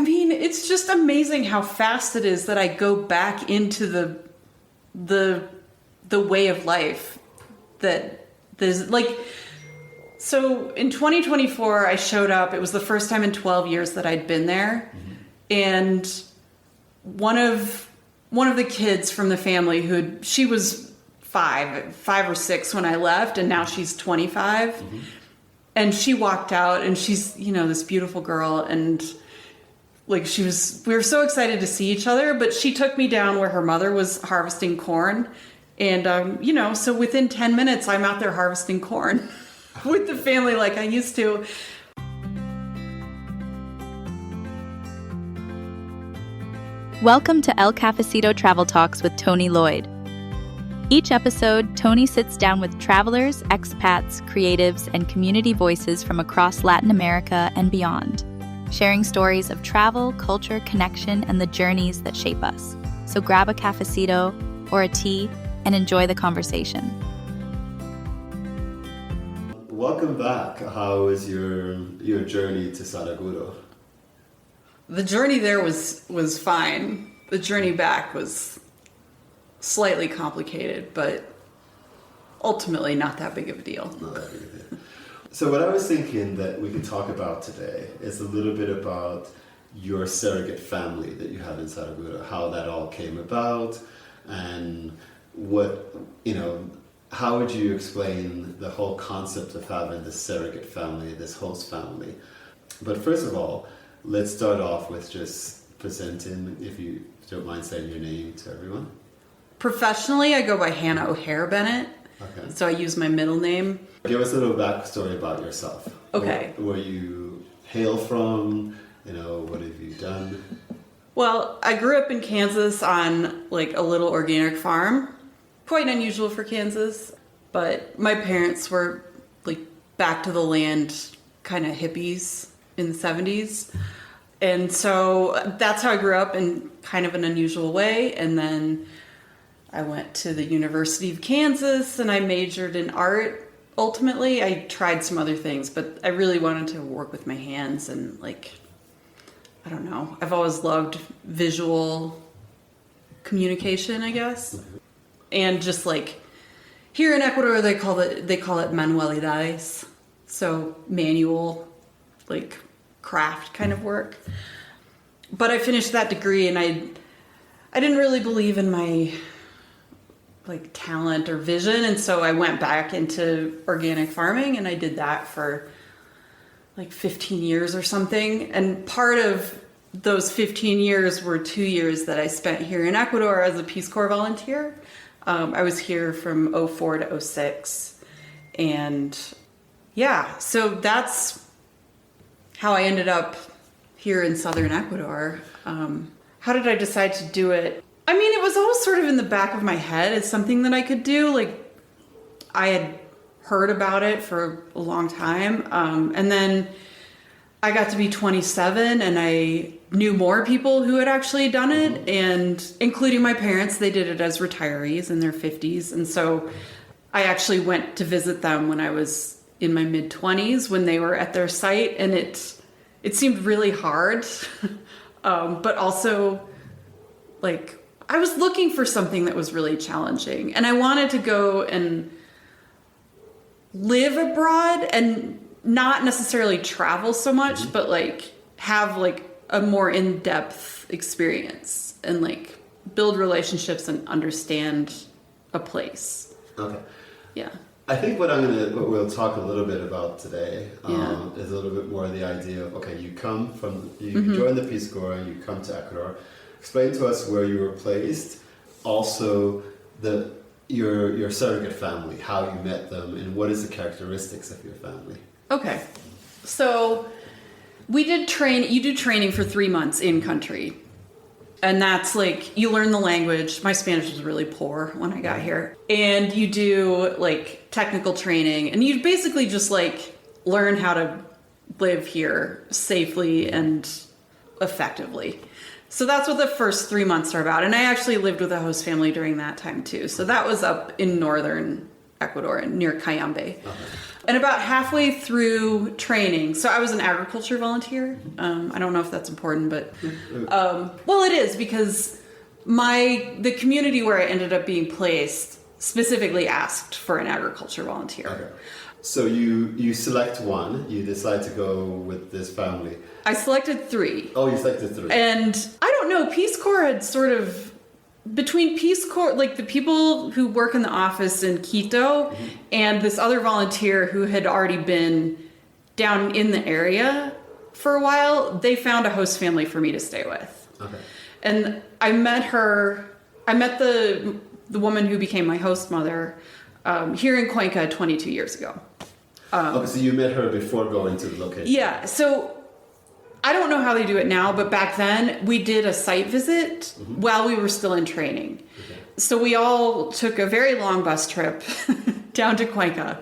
mean, it's just amazing how fast it is that I go back into the way of life that there's like. So in 2024, I showed up. It was the first time in 12 years that I'd been there, and one of the kids from the family she was five or six when I left, and now she's 25. And she walked out, and she's, this beautiful girl, and like we were so excited to see each other, but she took me down where her mother was harvesting corn. And, so within 10 minutes, I'm out there harvesting corn with the family like I used to. Welcome to El Cafecito Travel Talks with Tony Lloyd. Each episode, Tony sits down with travelers, expats, creatives, and community voices from across Latin America and beyond, sharing stories of travel, culture, connection, and the journeys that shape us. So grab a cafecito or a tea and enjoy the conversation. Welcome back. How was your journey to Saraguro? The journey there was fine. The journey back was slightly complicated, but ultimately not that big of a deal. Not that big of a deal. So what I was thinking that we could talk about today is a little bit about your surrogate family that you have in Saraguro, how that all came about, and how would you explain the whole concept of having this surrogate family, this host family? But first of all, let's start off with just presenting, if you don't mind saying your name to everyone. Professionally, I go by Hannah O'Hare Bennett. Okay. So I use my middle name. Give us a little backstory about yourself. Okay. Where you hail from, what have you done? Well, I grew up in Kansas on like a little organic farm. Quite unusual for Kansas. But my parents were like back to the land kind of hippies in the 70s. And so that's how I grew up in kind of an unusual way. And then I went to the University of Kansas and I majored in art. Ultimately, I tried some other things, but I really wanted to work with my hands and I don't know. I've always loved visual communication, I guess. And just like here in Ecuador, they call it manualidades. So manual, like craft kind of work. But I finished that degree and I didn't really believe in my talent or vision, and so I went back into organic farming and I did that for 15 years or something. And part of those 15 years were 2 years that I spent here in Ecuador as a Peace Corps volunteer. I was here from 2004 to 2006, and so that's how I ended up here in southern Ecuador. How did I decide to do it? I mean, it was always sort of in the back of my head as something that I could do. I had heard about it for a long time. And then I got to be 27 and I knew more people who had actually done it. And including my parents, they did it as retirees in their 50s. And so I actually went to visit them when I was in my mid-20s when they were at their site. And it seemed really hard, but also I was looking for something that was really challenging, and I wanted to go and live abroad and not necessarily travel so much, but have a more in-depth experience and build relationships and understand a place. Okay. Yeah. I think what we'll talk a little bit about today is a little bit more the idea of, okay, you join the Peace Corps and you come to Ecuador. Explain to us where you were placed, also your surrogate family, how you met them, and what is the characteristics of your family. Okay, so you do training for 3 months in country, and that's you learn the language. My Spanish was really poor when I got here, and you do technical training, and you basically just learn how to live here safely and effectively. So that's what the first 3 months are about. And I actually lived with a host family during that time too. So that was up in northern Ecuador, near Cayambe. And about halfway through training, so I was an agriculture volunteer. I don't know if that's important, but well, it is, because the community where I ended up being placed specifically asked for an agriculture volunteer. Okay. So you select one, you decide to go with this family. I selected 3. Oh, you selected 3. And I don't know, Peace Corps had sort of, between Peace Corps, like the people who work in the office in Quito and this other volunteer who had already been down in the area for a while, they found a host family for me to stay with. Okay. And I met the woman who became my host mother here in Cuenca 22 years ago. Okay, so you met her before going to the location. Yeah, so I don't know how they do it now, but back then we did a site visit while we were still in training. Okay. So we all took a very long bus trip down to Cuenca.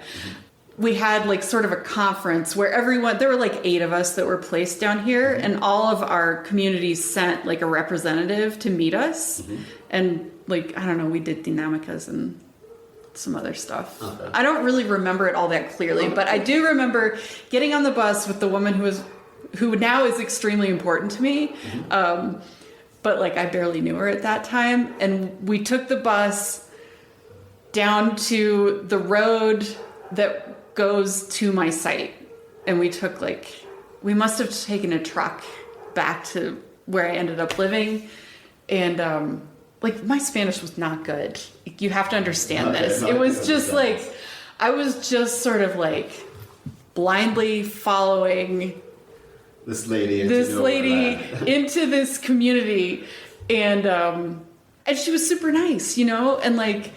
We had like sort of a conference where there were like 8 of us that were placed down here, and all of our communities sent like a representative to meet us. And like, I don't know, we did dinamicas and some other stuff. Okay. I don't really remember it all that clearly, but I do remember getting on the bus with the woman who now is extremely important to me. But like, I barely knew her at that time. And we took the bus down to the road that goes to my site. And we must have taken a truck back to where I ended up living. And, like, my Spanish was not good. You have to understand this. It was just like, I was just sort of like blindly following this lady into this community. And she was super nice, you know? And like,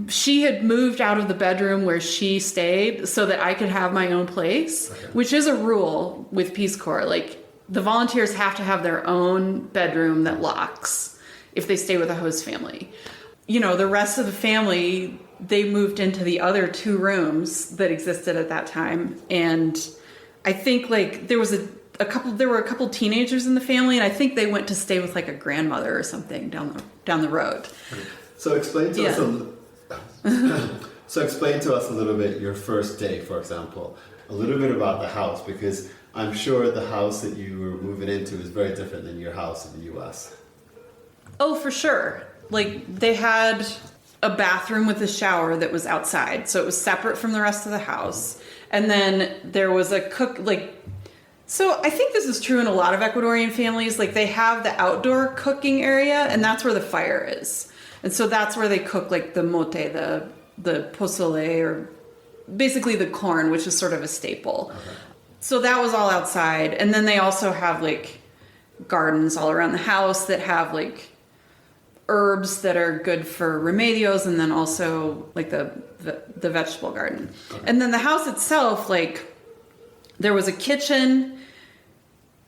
she had moved out of the bedroom where she stayed so that I could have my own place, which is a rule with Peace Corps. Like, the volunteers have to have their own bedroom that locks if they stay with a host family. You know, the rest of the family, they moved into the other 2 rooms that existed at that time. And I think like there were a couple teenagers in the family, and I think they went to stay with like a grandmother or something down the road. So explain to us a little bit your first day, for example, a little bit about the house, because I'm sure the house that you were moving into is very different than your house in the U.S. Oh, for sure. Like, they had a bathroom with a shower that was outside, so it was separate from the rest of the house. And then there was a so I think this is true in a lot of Ecuadorian families. Like, they have the outdoor cooking area, and that's where the fire is. And so that's where they cook, like, the mote, the pozole, or basically the corn, which is sort of a staple. Okay. So that was all outside. And then they also have like gardens all around the house that have like herbs that are good for remedios, and then also like the vegetable garden. Okay. And then the house itself, like, there was a kitchen,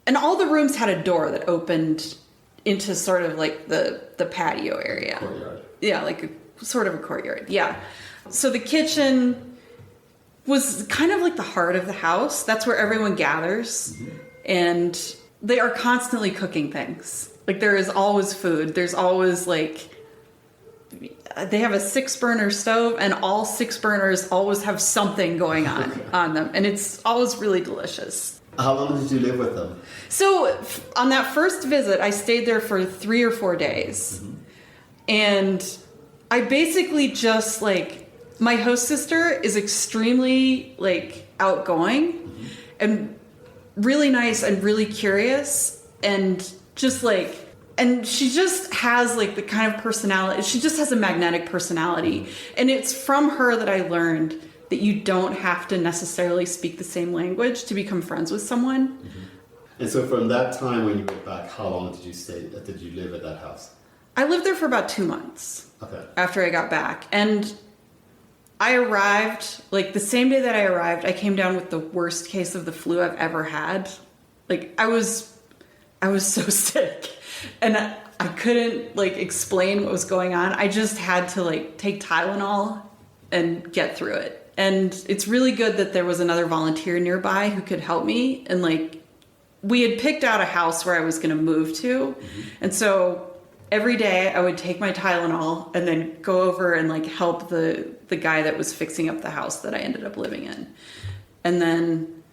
and all the rooms had a door that opened into sort of like the patio area. Courtyard. Yeah, like sort of a courtyard. Yeah. So the kitchen was kind of like the heart of the house. That's where everyone gathers. And they are constantly cooking things. Like, there is always food. There's always like, they have a 6-burner stove, and all 6 burners always have something going on them. And it's always really delicious. How long did you live with them? So on that first visit, I stayed there for 3 or 4 days. And I basically just like, my host sister is extremely like outgoing and really nice and really curious, and just like, and she just has like the kind of personality, she just has a magnetic personality. And it's from her that I learned that you don't have to necessarily speak the same language to become friends with someone. And so from that time when you went back, how long did you live at that house? I lived there for about 2 months after I got back. And I arrived, like, the same day that I arrived, I came down with the worst case of the flu I've ever had. Like, I was so sick, and I couldn't, like, explain what was going on. I just had to, like, take Tylenol and get through it. And it's really good that there was another volunteer nearby who could help me. And, like, we had picked out a house where I was going to move to. And so every day I would take my Tylenol and then go over and like help the guy that was fixing up the house that I ended up living in. And then,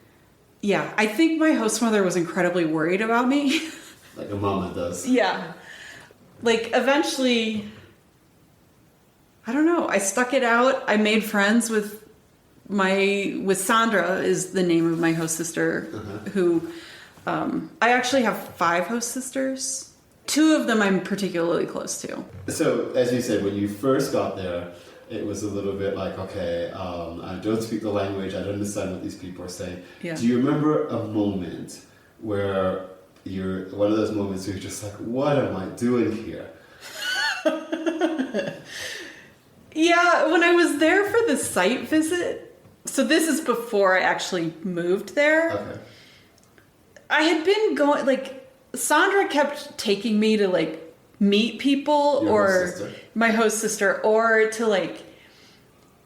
yeah, I think my host mother was incredibly worried about me. Like a mama does. Yeah. Like eventually, I don't know, I stuck it out. I made friends with Sandra is the name of my host sister, who I actually have 5 host sisters. 2 of them I'm particularly close to. So, as you said, when you first got there, it was a little bit like, okay, I don't speak the language, I don't understand what these people are saying. Yeah. Do you remember a moment where you're, one of those moments where you're just like, what am I doing here? Yeah, when I was there for the site visit, so this is before I actually moved there. Okay. I had been going, like, Sandra kept taking me to, like, meet people my host sister, or to, like,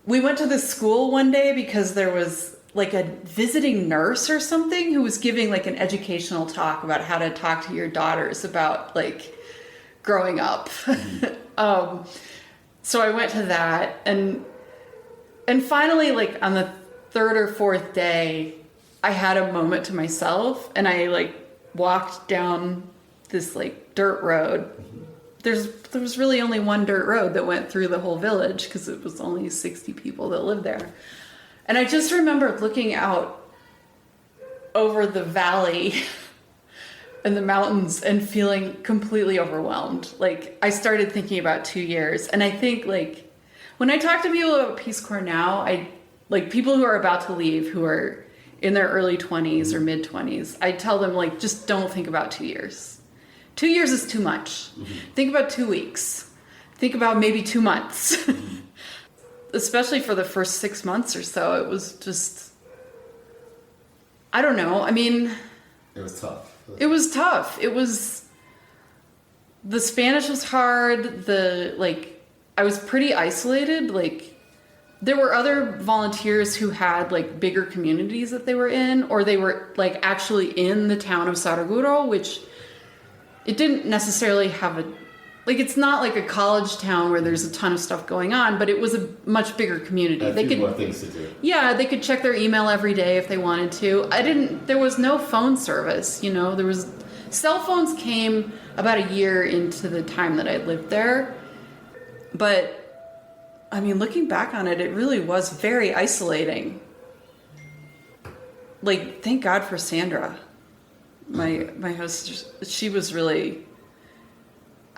we went to the school one day because there was, like, a visiting nurse or something who was giving, like, an educational talk about how to talk to your daughters about, like, growing up. Mm-hmm. So I went to that, and finally, like, on the 3rd or 4th day, I had a moment to myself, and I, like, walked down this, like, dirt road. There was really only one dirt road that went through the whole village, because it was only 60 people that lived there. And I just remember looking out over the valley and the mountains and feeling completely overwhelmed. Like, I started thinking about 2 years, and I think, like, when I talk to people about Peace Corps now, like, people who are about to leave, who are in their early 20s or mid 20s, I tell them, like, just don't think about 2 years. 2 years is too much. Mm-hmm. Think about 2 weeks. Think about maybe 2 months. Mm-hmm. Especially for the first 6 months or so, it was just, I don't know. I mean, it was tough. It was tough. The Spanish was hard. I was pretty isolated. Like, there were other volunteers who had, like, bigger communities that they were in, or they were, like, actually in the town of Saraguro, which it didn't necessarily have it's not like a college town where there's a ton of stuff going on, but it was a much bigger community. They could more things to do. Yeah, they could check their email every day if they wanted to. There was no phone service, you know. Cell phones came about a year into the time that I lived there. But I mean, looking back on it, it really was very isolating. Like, thank God for Sandra, my host. She was really.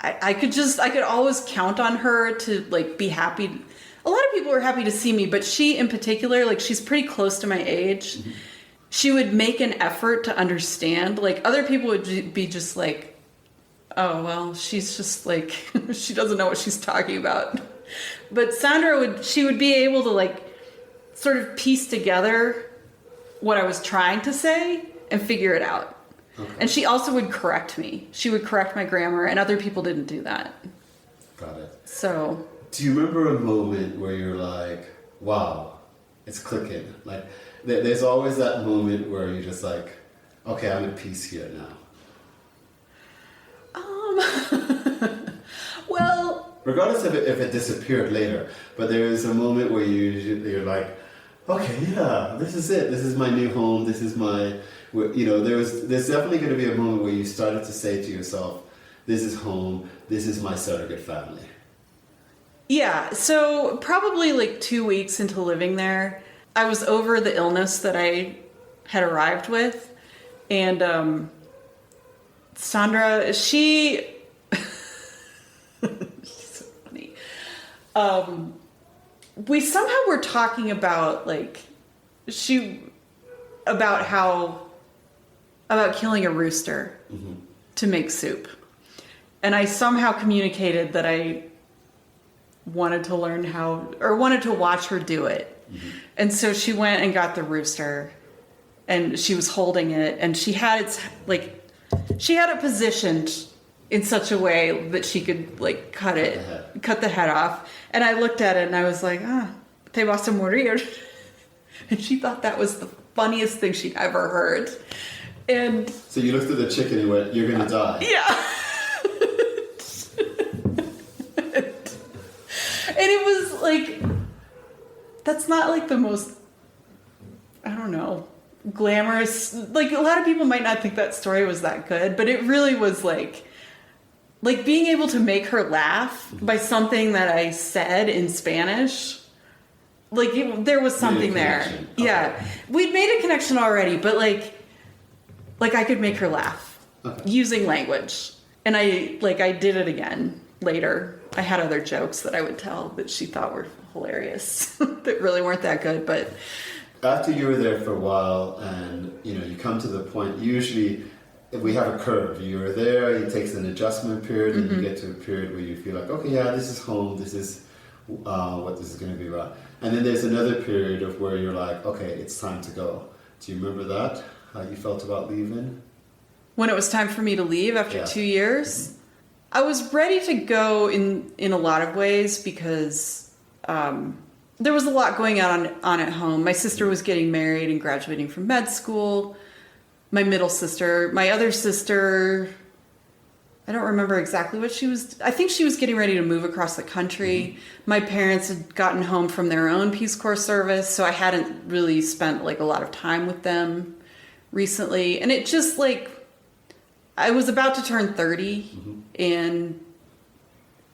I could always count on her to, like, be happy. A lot of people were happy to see me, but she in particular, like, she's pretty close to my age. Mm-hmm. She would make an effort to understand. Like, other people would be just like, oh, well, she's just, like, she doesn't know what she's talking about. But Sandra would be able to, like, sort of piece together what I was trying to say and figure it out. Okay. And she also would correct me. She would correct my grammar, and other people didn't do that. Got it. So. Do you remember a moment where you're like, wow, it's clicking? Like, there's always that moment where you're just like, okay, I'm at peace here now. Well. Regardless of if it disappeared later, but there is a moment where you're like, okay, yeah, this is it. This is my new home. This is my, you know, there's definitely going to be a moment where you started to say to yourself, this is home. This is my surrogate family. Yeah. So probably like 2 weeks into living there, I was over the illness that I had arrived with. And Sandra, she's so funny. We somehow were talking about, like, about killing a rooster mm-hmm. to make soup. And I somehow communicated that I wanted to learn wanted to watch her do it. Mm-hmm. And so she went and got the rooster, and she was holding it, and she had it positioned in such a way that she could, like, cut the head off. And I looked at it and I was like, te vas a morir. And she thought that was the funniest thing she'd ever heard. And so you looked at the chicken and went, you're gonna die. Yeah. that's not like the most, I don't know, glamorous. Like, a lot of people might not think that story was that good, but it really was like being able to make her laugh by something that I said in Spanish. Like, there was something there. Okay. Yeah. We'd made a connection already, but like I could make her laugh using language. And I did it again later. I had other jokes that I would tell that she thought were hilarious that really weren't that good, but after you were there for a while and, you come to the point, usually we have a curve. You were there, it takes an adjustment period, and you get to a period where you feel like, okay, yeah, this is home, this is what this is going to be about. And then there's another period of where you're like, okay, it's time to go. Do you remember that? How you felt about leaving? When it was time for me to leave after 2 years, I was ready to go in a lot of ways because there was a lot going on at home. My sister was getting married and graduating from med school. My other sister, I don't remember exactly what she was. I think she was getting ready to move across the country. My parents had gotten home from their own Peace Corps service, so I hadn't really spent like a lot of time with them recently. And it just I was about to turn 30 and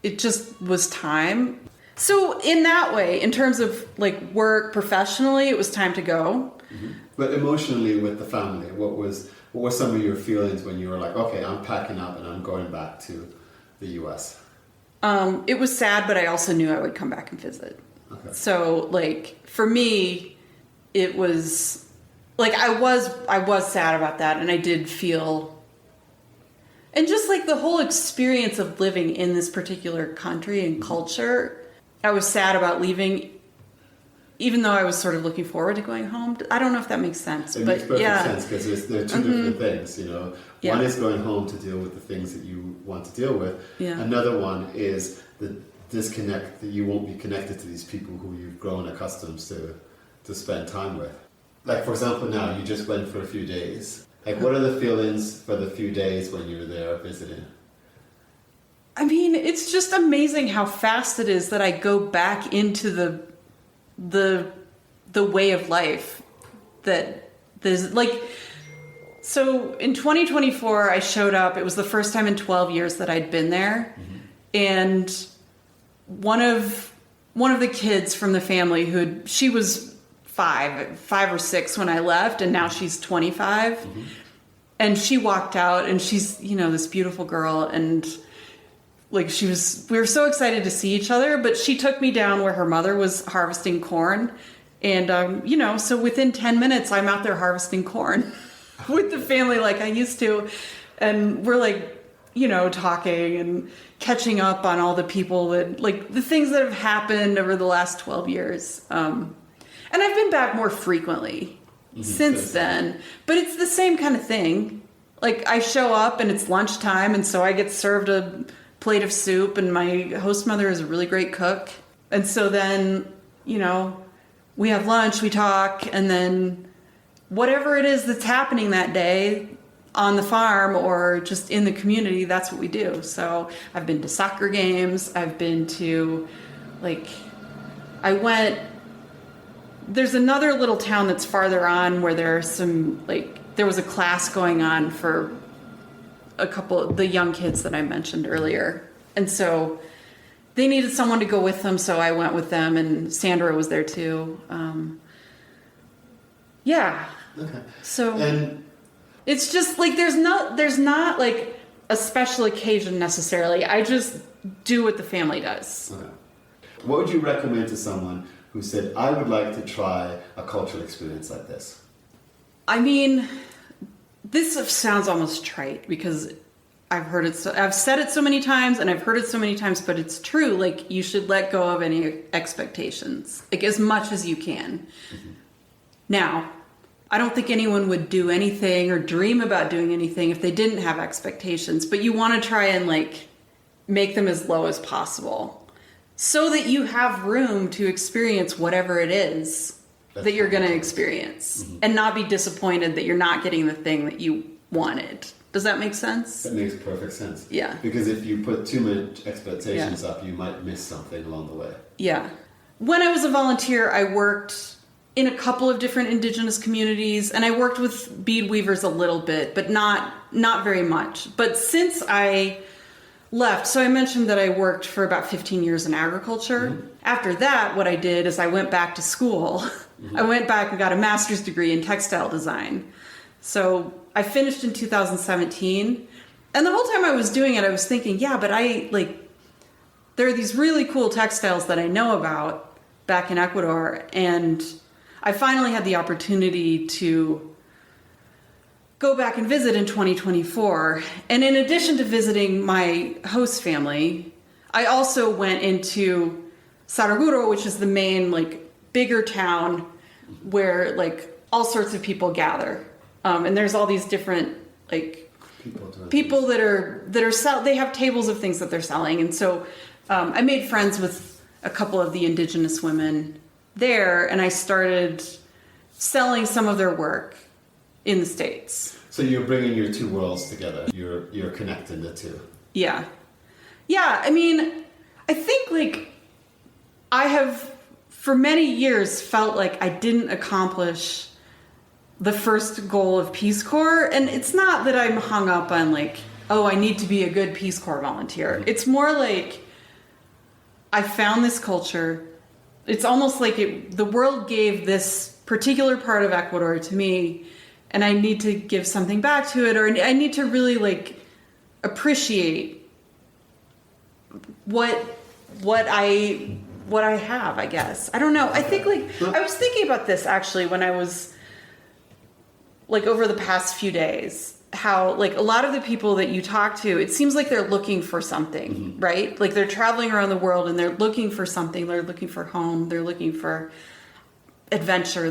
it just was time. So in that way, in terms of like work professionally, it was time to go. But emotionally with the family, what were some of your feelings when you were like, okay, I'm packing up and I'm going back to the US? It was sad, but I also knew I would come back and visit. Okay. So for me, it was I was sad about that, and I did feel, and just the whole experience of living in this particular country and culture, I was sad about leaving, even though I was sort of looking forward to going home. I don't know if that makes sense. It makes perfect sense because there are two different things, Yeah. One is going home to deal with the things that you want to deal with. Yeah. Another one is the disconnect that you won't be connected to these people who you've grown accustomed to spend time with. Like, for example, now you just went for a few days. What are the feelings for the few days when you were there visiting? I mean, it's just amazing how fast it is that I go back into the way of life that there's so in 2024 I showed up. It was the first time in 12 years that I'd been there. And one of the kids from the family she was five or six when I left, and now she's 25. And she walked out, and she's, this beautiful girl, and we were so excited to see each other, but she took me down where her mother was harvesting corn. And, so within 10 minutes, I'm out there harvesting corn with the family like I used to. And we're talking and catching up on all the people that, the things that have happened over the last 12 years. And I've been back more frequently since then, but it's the same kind of thing. I show up and it's lunchtime, and so I get served a plate of soup, and my host mother is a really great cook. And so then, we have lunch, we talk, and then whatever it is that's happening that day on the farm or just in the community, that's what we do. So I've been to soccer games. I've been to there's another little town that's farther on where there are some, there was a class going on for a couple of the young kids that I mentioned earlier. And so they needed someone to go with them, so I went with them, and Sandra was there too. Yeah. Okay. So and it's just there's not a special occasion necessarily. I just do what the family does. Okay. What would you recommend to someone who said, I would like to try a cultural experience like this? I mean, this sounds almost trite because I've said it so many times and I've heard it so many times, but it's true. You should let go of any expectations, as much as you can. Now, I don't think anyone would do anything or dream about doing anything if they didn't have expectations, but you want to try and make them as low as possible so that you have room to experience whatever it is that you're going to experience and not be disappointed that you're not getting the thing that you wanted. Does that make sense? That makes perfect sense. Yeah. Because if you put too much expectations up, you might miss something along the way. Yeah. when I was a volunteer, I worked in a couple of different indigenous communities, and I worked with bead weavers a little bit, but not very much. But since I left, so I mentioned that I worked for about 15 years in agriculture. Mm-hmm. After that, what I did is I went back to school. Mm-hmm. I went back and got a master's degree in textile design. So I finished in 2017. And the whole time I was doing it, I was thinking, yeah, but there are these really cool textiles that I know about back in Ecuador. And I finally had the opportunity to go back and visit in 2024. And in addition to visiting my host family, I also went into Saraguro, which is the main, bigger town where, all sorts of people gather. And there's all these different, people that are they have tables of things that they're selling. And so I made friends with a couple of the indigenous women there, and I started selling some of their work in the States. So you're bringing your two worlds together. You're connecting the two. Yeah. Yeah, I mean, I think I have for many years felt like I didn't accomplish the first goal of Peace Corps. And it's not that I'm hung up on I need to be a good Peace Corps volunteer. Mm-hmm. It's more I found this culture. It's almost the world gave this particular part of Ecuador to me, and I need to give something back to it, or I need to really appreciate what I have, I guess. I don't know. I think I was thinking about this actually when I was over the past few days, how a lot of the people that you talk to, it seems like they're looking for something, mm-hmm. right? They're traveling around the world and they're looking for something. They're looking for home. They're looking for adventure.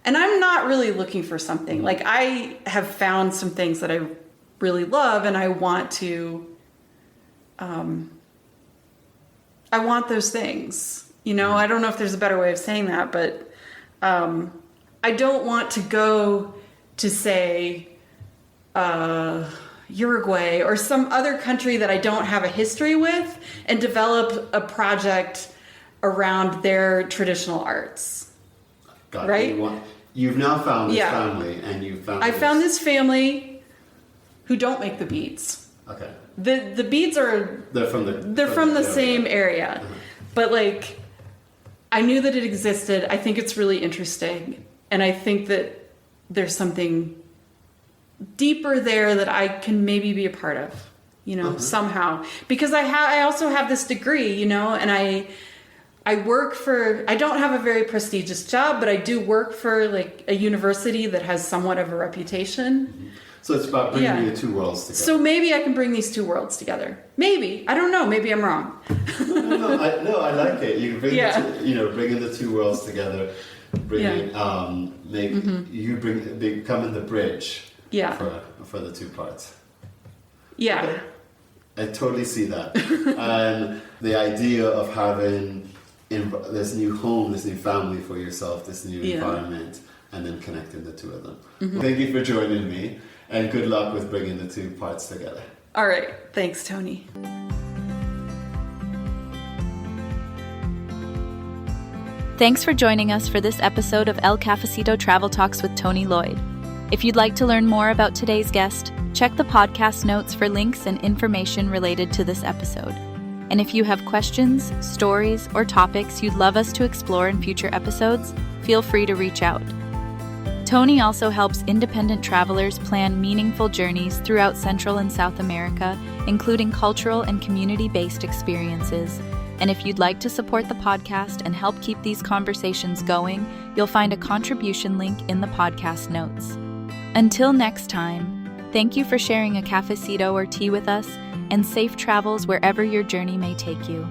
And I'm not really looking for something. I have found some things that I really love, and I want to, I want those things, I don't know if there's a better way of saying that, but, I don't want to go to, say, Uruguay or some other country that I don't have a history with and develop a project around their traditional arts. Got right? You've now found this family, and you've found. I found this family who don't make the beads. Okay. The beads are. They're from the same area, uh-huh. But I knew that it existed. I think it's really interesting, and I think that there's something deeper there that I can maybe be a part of, uh-huh. somehow, because I also have this degree, and I work for, I don't have a very prestigious job, but I do work for a university that has somewhat of a reputation. Mm-hmm. So it's about bringing the two worlds together. So maybe I can bring these two worlds together. Maybe. I don't know. Maybe I'm wrong. No, I like it. You can bring bringing the two worlds together, becoming the bridge for the two parts. Yeah. Okay. I totally see that. And the idea of having this new home, this new family for yourself, this new environment, and then connecting the two of them. Mm-hmm. Thank you for joining me, and good luck with bringing the two parts together. All right. Thanks, Tony. Thanks for joining us for this episode of El Cafecito Travel Talks with Tony Lloyd. If you'd like to learn more about today's guest, check the podcast notes for links and information related to this episode. And if you have questions, stories, or topics you'd love us to explore in future episodes, feel free to reach out. Tony also helps independent travelers plan meaningful journeys throughout Central and South America, including cultural and community-based experiences. And if you'd like to support the podcast and help keep these conversations going, you'll find a contribution link in the podcast notes. Until next time, thank you for sharing a cafecito or tea with us, and safe travels wherever your journey may take you.